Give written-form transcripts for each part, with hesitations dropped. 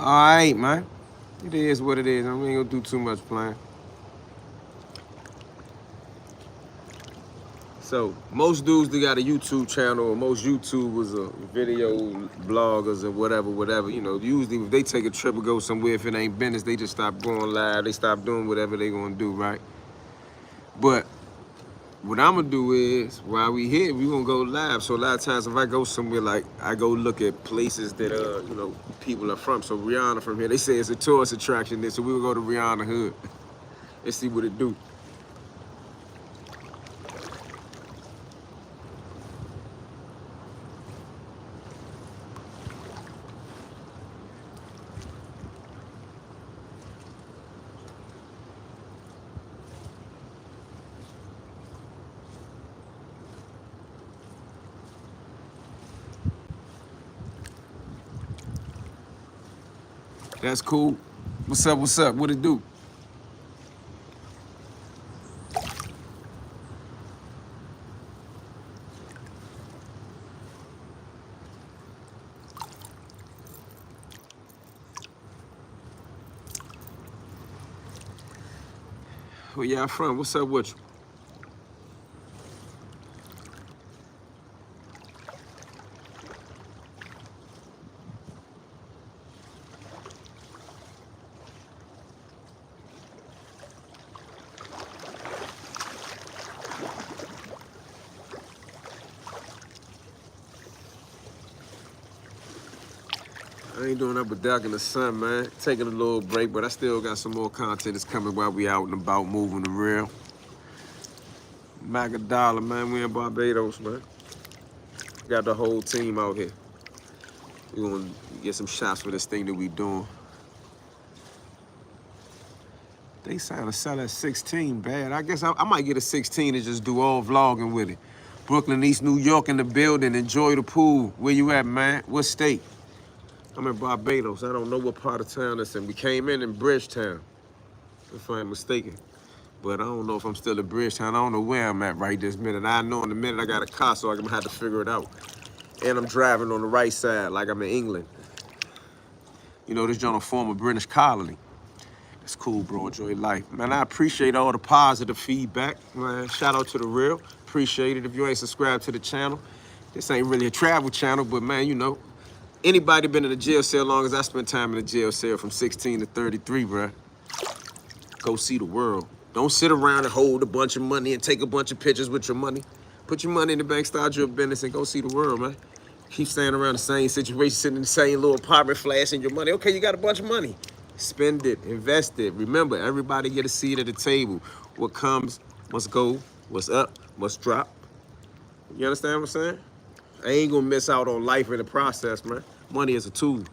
Alright, man. It is what it is. I ain't gonna do too much playing. So most dudes that got a YouTube channel, or most YouTubers or video bloggers or whatever, usually if they take a trip or go somewhere, if it ain't business, they just stop going live, they stop doing whatever they gonna do, right? But what I'm gonna do is, while we here, we gonna go live. So a lot of times if I go somewhere, like I go look at places that people are from. So Rihanna from here, they say it's a tourist attraction there, so we will go to Rihanna hood. Let's see what it do. That's cool. What's up, what's up? What it do? Where y'all from? What's up with you? I ain't doing nothing but duck in the sun, man. Taking a little break, but I still got some more content that's coming while we out and about moving the real. Magadala, man. We in Barbados, man. Got the whole team out here. We gonna get some shots for this thing that we doing. They signed to sell at 16, bad. I guess I might get a 16 and just do all vlogging with it. Brooklyn, East New York in the building. Enjoy the pool. Where you at, man? What state? I'm in Barbados. I don't know what part of town it's in. We came in Bridgetown, if I ain't mistaken. But I don't know if I'm still in Bridgetown. I don't know where I'm at right this minute. I know in a minute I got a car, so I'm gonna have to figure it out. And I'm driving on the right side, like I'm in England. This joint a former British colony. It's cool, bro. Enjoy life. Man, I appreciate all the positive feedback, man. Shout out to the real. Appreciate it. If you ain't subscribed to the channel, this ain't really a travel channel, but man, anybody been in a jail cell long as I spent time in a jail cell from 16 to 33, bruh. Go see the world. Don't sit around and hold a bunch of money and take a bunch of pictures with your money. Put your money in the bank, start your business, and go see the world, man. Keep staying around the same situation, sitting in the same little apartment, flashing your money. Okay, you got a bunch of money. Spend it, invest it. Remember, everybody get a seat at the table. What comes must go, what's up must drop. You understand what I'm saying? I ain't gonna miss out on life in the process, man. Money is a tool.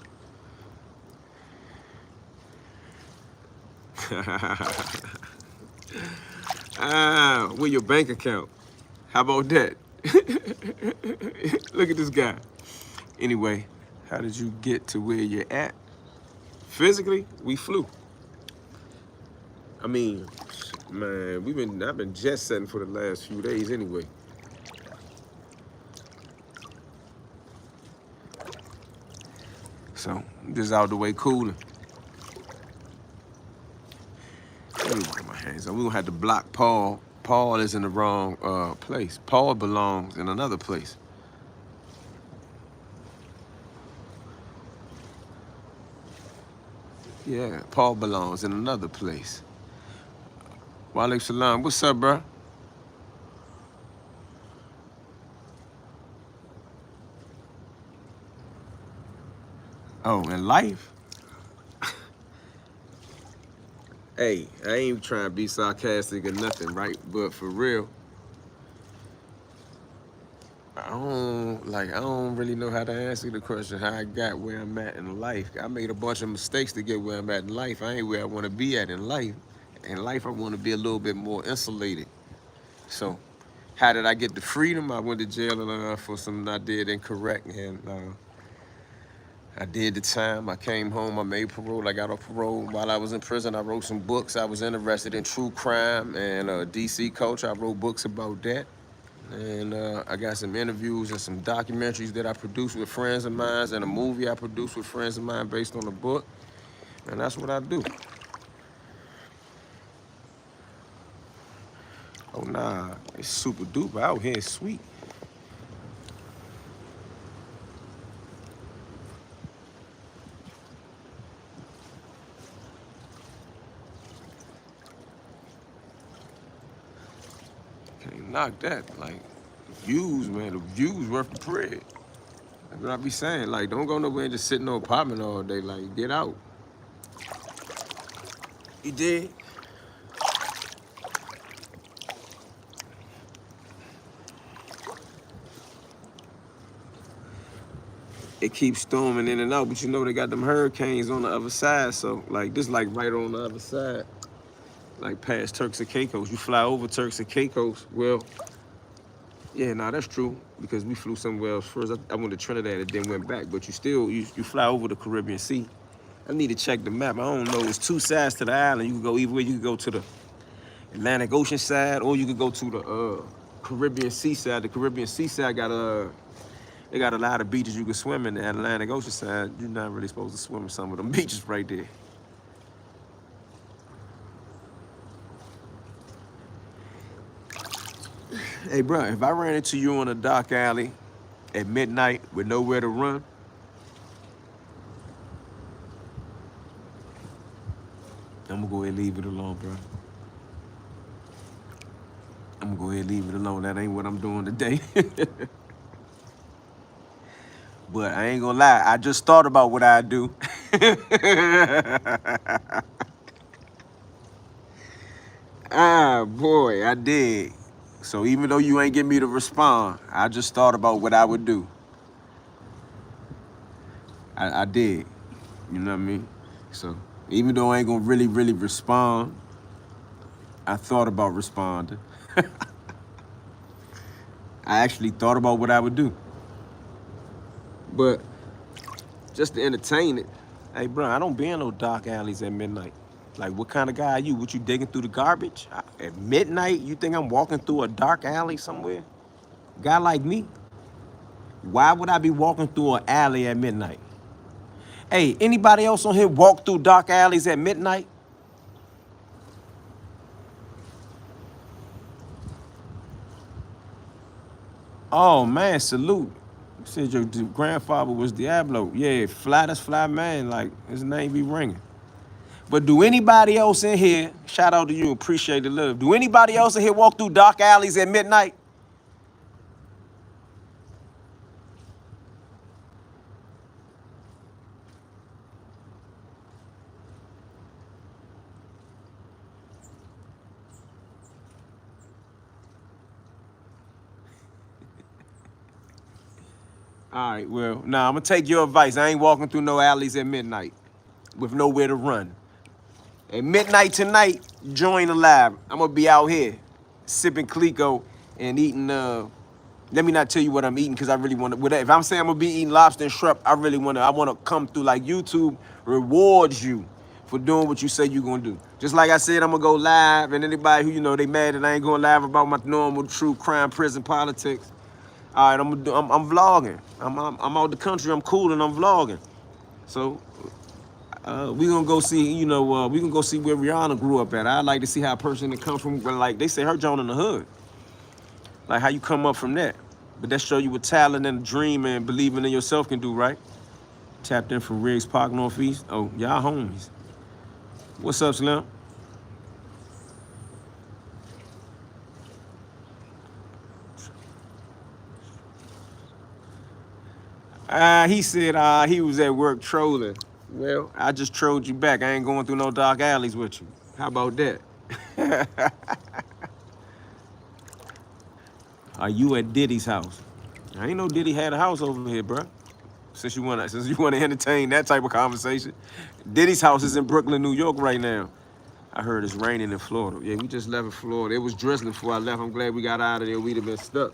With your bank account. How about that? Look at this guy. Anyway, how did you get to where you're at? Physically, we flew. I mean, man, I've been jet setting for the last few days anyway. So, just out the way cooling. Let me wipe my hands on. We're gonna have to block Paul. Paul is in the wrong place. Paul belongs in another place. Yeah, Paul belongs in another place. Walaikum salam. What's up, bro? Oh, in life? Hey, I ain't trying to be sarcastic or nothing, right? But for real, I don't really know how to answer the question, how I got where I'm at in life. I made a bunch of mistakes to get where I'm at in life. I ain't where I want to be at in life. In life, I want to be a little bit more insulated. So, how did I get the freedom? I went to jail for something I did incorrect, and I did the time. I came home. I made parole. I got off parole. While I was in prison, I wrote some books. I was interested in true crime and DC culture. I wrote books about that. And I got some interviews and some documentaries that I produced with friends of mine, and a movie I produced with friends of mine based on a book. And that's what I do. Oh, nah, it's super duper out here. It's sweet. Can't knock that. Like, the views, man, the views worth the bread. That's what I be saying. Like, don't go nowhere and just sit in no apartment all day. Like, get out. You did? It keeps storming in and out, but you know they got them hurricanes on the other side. So, like, this like right on the other side. Like past Turks and Caicos. You fly over Turks and Caicos. Well, yeah, nah, that's true. Because we flew somewhere else first. I went to Trinidad and then went back. But you fly over the Caribbean Sea. I need to check the map. I don't know. It's two sides to the island. You can go either way. You can go to the Atlantic Ocean side, or you could go to the Caribbean seaside. The Caribbean seaside they got a lot of beaches you can swim in. The Atlantic Ocean side, you're not really supposed to swim in some of them beaches right there. Hey, bro, if I ran into you on a dark alley at midnight with nowhere to run, I'm gonna go ahead and leave it alone, bro. I'm gonna go ahead and leave it alone. That ain't what I'm doing today. But I ain't gonna lie, I just thought about what I do. Ah, boy, I did. So even though you ain't get me to respond, I just thought about what I would do. I did. You know what I mean? So even though I ain't gonna really respond, I thought about responding. I actually thought about what I would do. But just to entertain it, hey, bro, I don't be in no dark alleys at midnight. Like, what kind of guy are you? What, you digging through the garbage? At midnight, you think I'm walking through a dark alley somewhere? Guy like me? Why would I be walking through an alley at midnight? Hey, anybody else on here walk through dark alleys at midnight? Oh, man, salute. You said your grandfather was Diablo. Yeah, flattest fly man, like, his name be ringing. But do anybody else in here, shout out to you, appreciate the love. Do anybody else in here walk through dark alleys at midnight? All right, well, nah, I'm gonna take your advice. I ain't walking through no alleys at midnight with nowhere to run. At midnight tonight, join the live. I'm gonna be out here sipping Clico and eating, let me not tell you what I'm eating because I really want to, if I'm saying I'm gonna be eating lobster and shrimp, I wanna come through like YouTube rewards you for doing what you say you're gonna do. Just like I said, I'm gonna go live, and anybody who, you know, they mad that I ain't going live about my normal true crime prison politics. All right, I'm vlogging. I'm out the country. I'm cool and I'm vlogging. So we gonna go see. You know, we gonna go see where Rihanna grew up at. I'd like to see how a person that comes from, like they say, her joint in the hood. Like how you come up from that. But that show you what talent and dream and believing in yourself can do, right? Tapped in from Riggs Park Northeast. Oh, y'all homies. What's up, Slim? He said he was at work trolling. Well, I just trolled you back. I ain't going through no dark alleys with you. How about that? Are you at Diddy's house? I ain't know Diddy had a house over here, bro. Since you wanna entertain that type of conversation. Diddy's house is in Brooklyn, New York right now. I heard it's raining in Florida. Yeah, we just left in Florida. It was drizzling before I left. I'm glad we got out of there. We'd have been stuck.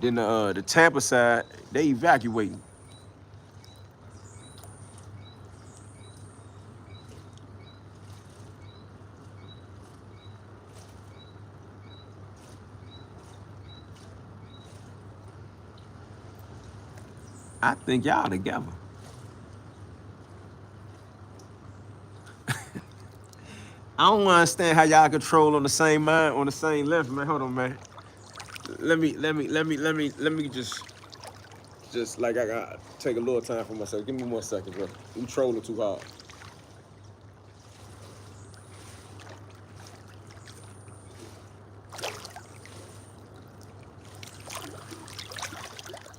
Then the Tampa side, they evacuating. I think y'all together. I don't understand how y'all control on the same mind, on the same level, man. Hold on, man. Let me just like I got take a little time for myself. Give me 1 second, bro. You trolling too hard.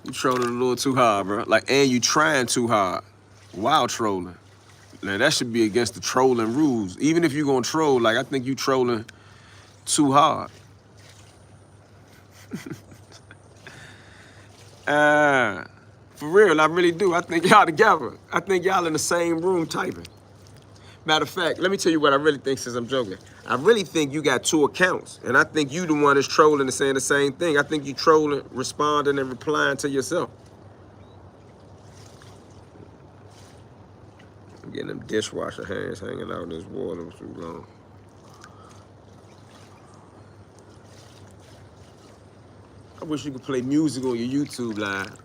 You trolling a little too hard, bro. Like, and you trying too hard while trolling. Now that should be against the trolling rules. Even if you gonna troll, like I think you trolling too hard. For real, I really do. I think y'all together. I think y'all in the same room typing. Matter of fact, let me tell you what I really think since I'm joking. I really think you got 2 accounts. And I think you the one that's trolling and saying the same thing. I think you trolling, responding, and replying to yourself. I'm getting them dishwasher hands hanging out in this water too long. I wish you could play music on your YouTube live.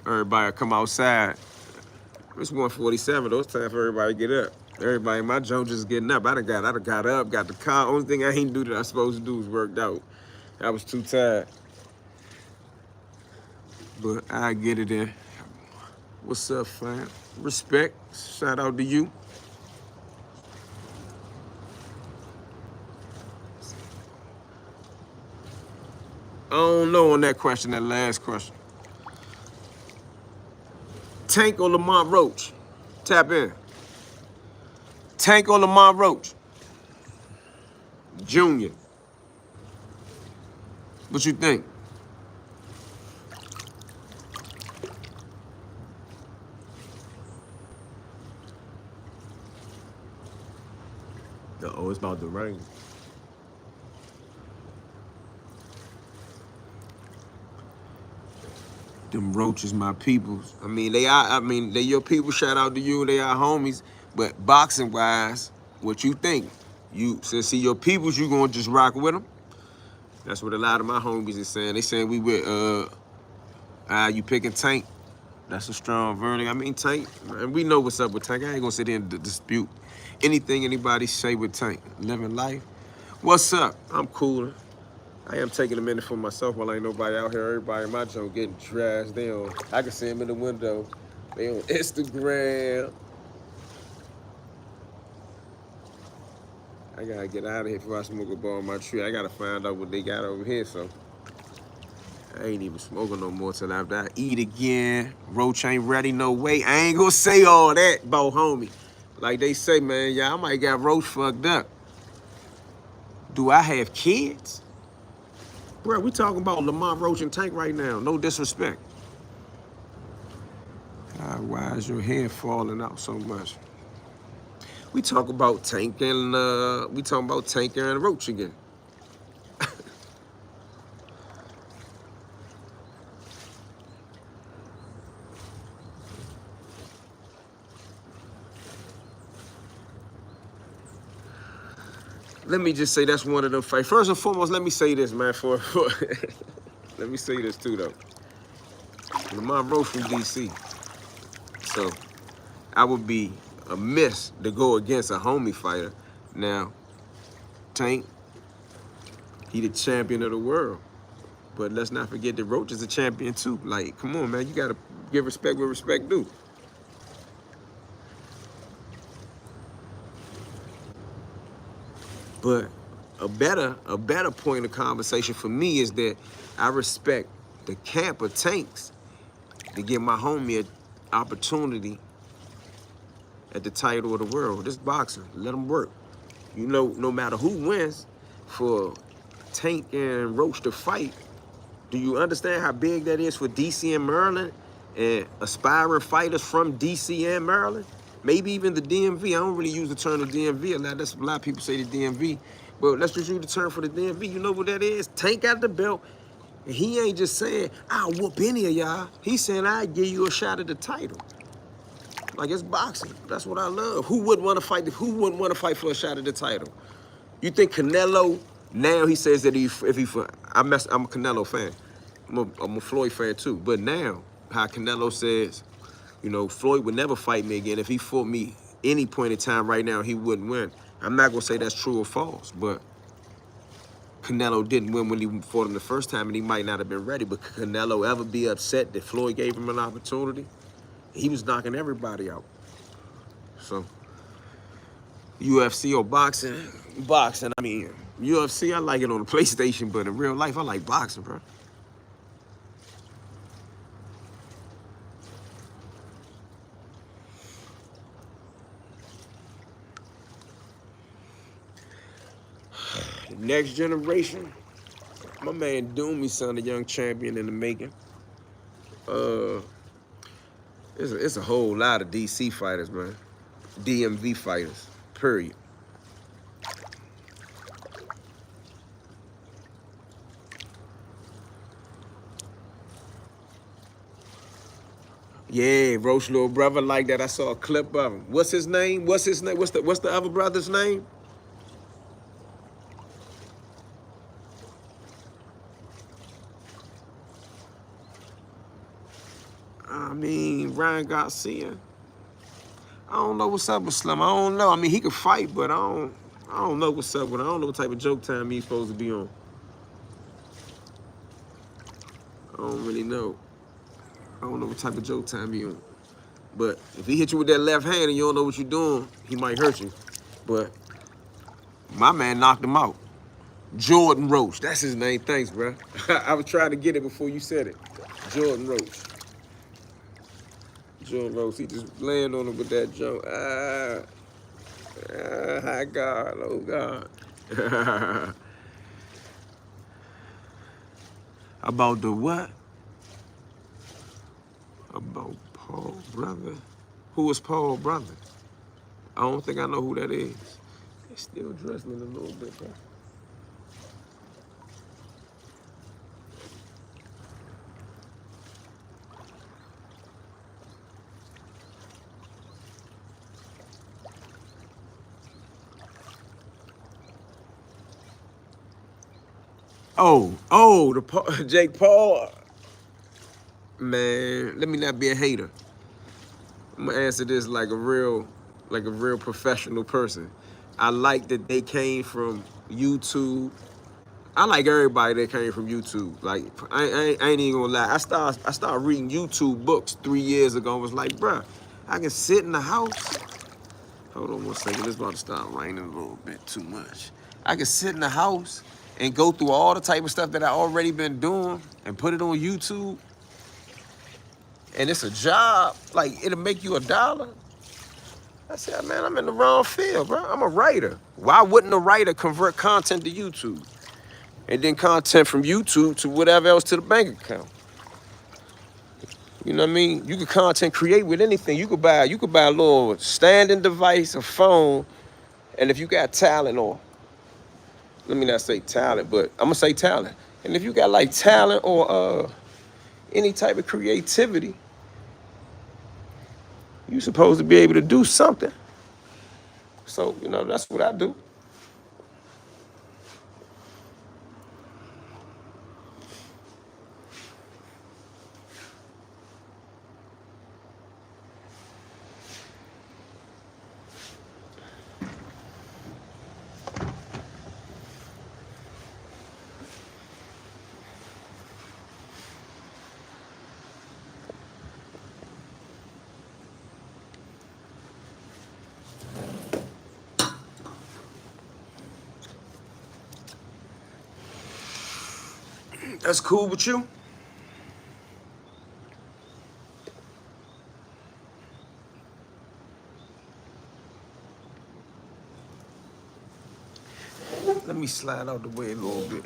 Everybody come outside. It's 1:47. Those time for everybody to get up. Everybody in my joint just getting up. I done got up, got the car. Only thing I ain't do that I was supposed to do was worked out. I was too tired. But I get it in. What's up, fam? Respect. Shout out to you. I don't know on that question, that last question. Tank or Lamont Roach? Tap in. Tank or Lamont Roach? Junior. What you think? Uh-oh, it's about to rain. Them roaches, my peoples. I mean, they your people. Shout out to you. They are homies. But boxing wise, what you think? You see your peoples, you gonna just rock with them? That's what a lot of my homies is saying. They saying we with you picking Tank. That's a strong verdict. I mean, Tank, and we know what's up with Tank. I ain't gonna sit here and dispute anything anybody say with Tank. Living life. What's up? I'm Koolin. I am taking a minute for myself while ain't nobody out here. Everybody in my joint getting trashed. I can see them in the window. They on Instagram. I gotta get out of here before I smoke a ball on my tree. I gotta find out what they got over here, so. I ain't even smoking no more till after I eat again. Roach ain't ready, no way. I ain't gonna say all that about homie. Like they say, man, yeah, I might got Roach fucked up. Do I have kids? Bro, we talking about Lamont Roach and Tank right now. No disrespect. God, why is your hair falling out so much? We talk about Tank and Roach again. Let me just say that's one of them fights. First and foremost, let me say this, man. Let me say this too, though. Lamont Roach from DC, so I would be amiss to go against a homie fighter. Now, Tank, he the champion of the world, but let's not forget that Roach is a champion too. Like, come on, man, you gotta give respect where respect due. But a better point of conversation for me is that I respect the camp of Tanks to give my homie an opportunity at the title of the world. This boxing, let him work. You know, no matter who wins, for Tank and Roach to fight, do you understand how big that is for DC and Maryland and aspiring fighters from DC and Maryland? Maybe even the DMV. I don't really use the term the DMV a lot. That's a lot of people say the DMV. But let's just use the term for the DMV. You know what that is? Tank got the belt. And he ain't just saying, I'll whoop any of y'all. He's saying, I'll give you a shot at the title. Like, it's boxing. That's what I love. Who wouldn't want to fight? Who wouldn't want to fight for a shot at the title? You think Canelo, now he says that I'm a Canelo fan. I'm a Floyd fan too. But now, how Canelo says, you know, Floyd would never fight me again. If he fought me any point in time right now, he wouldn't win. I'm not gonna say that's true or false, but Canelo didn't win when he fought him the first time, and he might not have been ready. But could Canelo ever be upset that Floyd gave him an opportunity? He was knocking everybody out. So, UFC or boxing? Boxing, I mean, UFC, I like it on the PlayStation, but in real life, I like boxing, bro. Next generation, my man Doomy son, a young champion in the making. It's a whole lot of DC fighters, man. DMV fighters, period. Yeah, Roach little brother like that. I saw a clip of him. What's his name? What's the other brother's name? I mean, Ryan Garcia. I don't know what's up with Slim. I don't know. I mean, he could fight, but I don't know what's up with him. I don't know what type of joke time he's supposed to be on. I don't really know. I don't know what type of joke time he on. But if he hit you with that left hand and you don't know what you're doing, he might hurt you. But my man knocked him out. Jordan Roach, that's his name. Thanks, bro. I was trying to get it before you said it. Jordan Roach. Jordan Roach, he just landed on him with that joke. Hi God, oh God. About the what? About Paul brother. Who is Paul brother? I don't think I know who that is. They still dressing a little bit, bro. The Jake Paul. Man, let me not be a hater. I'm gonna answer this like a real professional person. I like that they came from YouTube. I like everybody that came from YouTube. Like, I ain't even gonna lie. I started reading YouTube books 3 years ago and was like, bruh, I can sit in the house. Hold on 1 second, it's about to start raining a little bit too much. I can sit in the house and go through all the type of stuff that I already been doing and put it on YouTube. And it's a job, like it'll make you $1. I said, man, I'm in the wrong field, bro. I'm a writer. Why wouldn't a writer convert content to YouTube? And then content from YouTube to whatever else to the bank account. You know what I mean? You could content create with anything. You could buy a little standing device, a phone, and if you got talent, or let me not say talent, but I'm gonna say talent. And if you got like talent or any type of creativity, you're supposed to be able to do something. So, you know, that's what I do. That's cool with you? Let me slide out the way a little bit.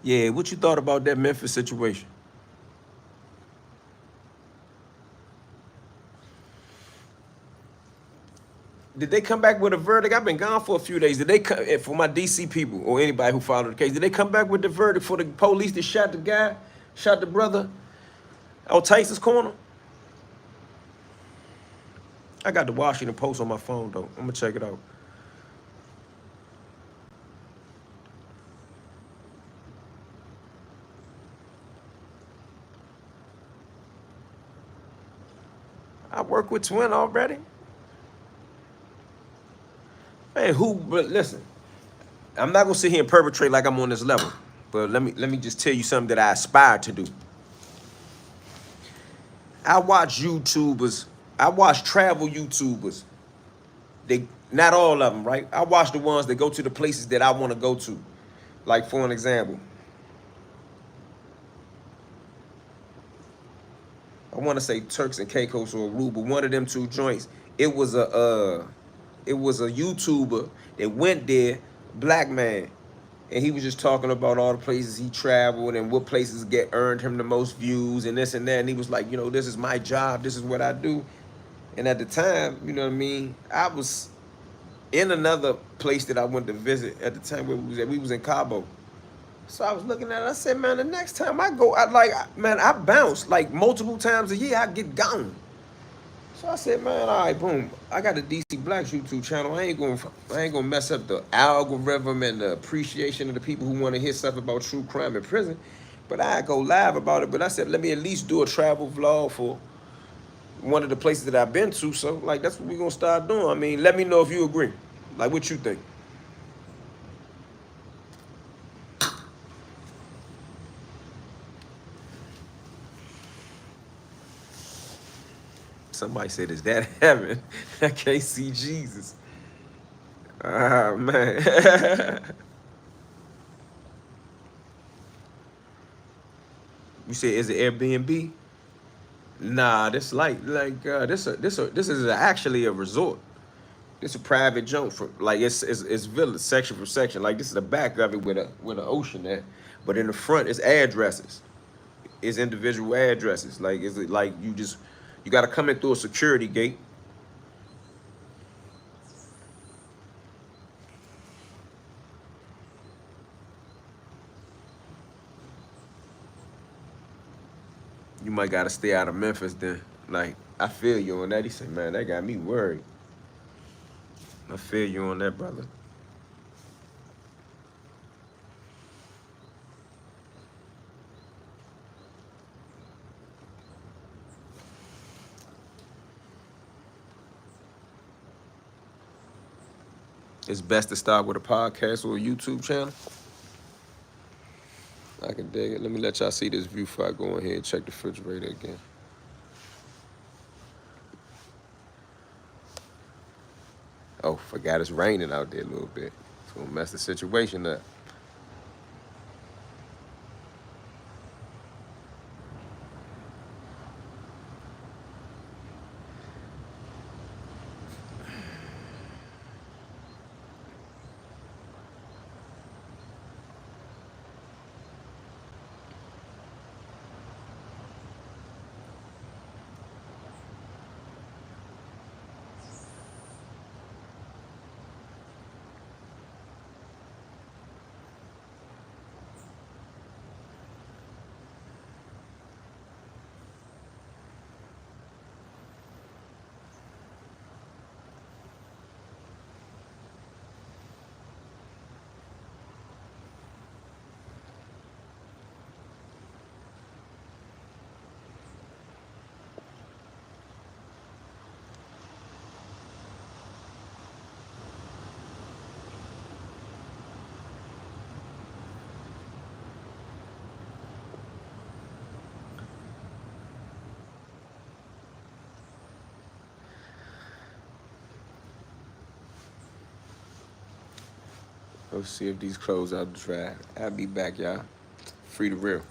Yeah, what you thought about that Memphis situation? Did they come back with a verdict? I've been gone for a few days. Did they come for my DC people or anybody who followed the case? Did they come back with the verdict for the police that shot the guy, shot the brother on Tyson's corner? I got the Washington Post on my phone though. I'm gonna check it out. I work with Twin already. Man, but listen, I'm not gonna sit here and perpetrate like I'm on this level. But let me just tell you something that I aspire to do. I watch YouTubers, I watch travel YouTubers. They not all of them, right? I watch the ones that go to the places that I want to go to. Like for an example, I want to say Turks and Caicos or Aruba, one of them two joints. It was a YouTuber that went there, black man, and he was just talking about all the places he traveled and what places earned him the most views and this and that. And he was like, you know, this is my job, this is what I do. And at the time, you know what I mean, I was in another place that I went to visit at the time where we was in Cabo. So I was looking at it, I said, man, the next time I go, I bounce like multiple times a year, I get gone. So I said, man, all right, boom. I got a DC Blacks YouTube channel. I ain't gonna mess up the algorithm and the appreciation of the people who want to hear stuff about true crime in prison. But I go live about it. But I said, let me at least do a travel vlog for one of the places that I've been to. So like that's what we're gonna start doing. I mean, let me know if you agree. Like what you think. Somebody said, is that heaven? I can't see Jesus. Ah, man. You say, is it Airbnb? Nah, this this is actually a resort. It's a private joint for like it's village section for section. Like this is the back of it with an ocean there, but in the front it's addresses. It's individual addresses. Like is it like you got to come in through a security gate. You might got to stay out of Memphis then. Like I feel you on that. He said, man, that got me worried. I feel you on that, brother. It's best to start with a podcast or a YouTube channel. I can dig it. Let me let y'all see this view before I go in here and check the refrigerator again. Oh, forgot it's raining out there a little bit. It's gonna mess the situation up. Let's see if these clothes out dry. I'll be back, y'all. Free the real.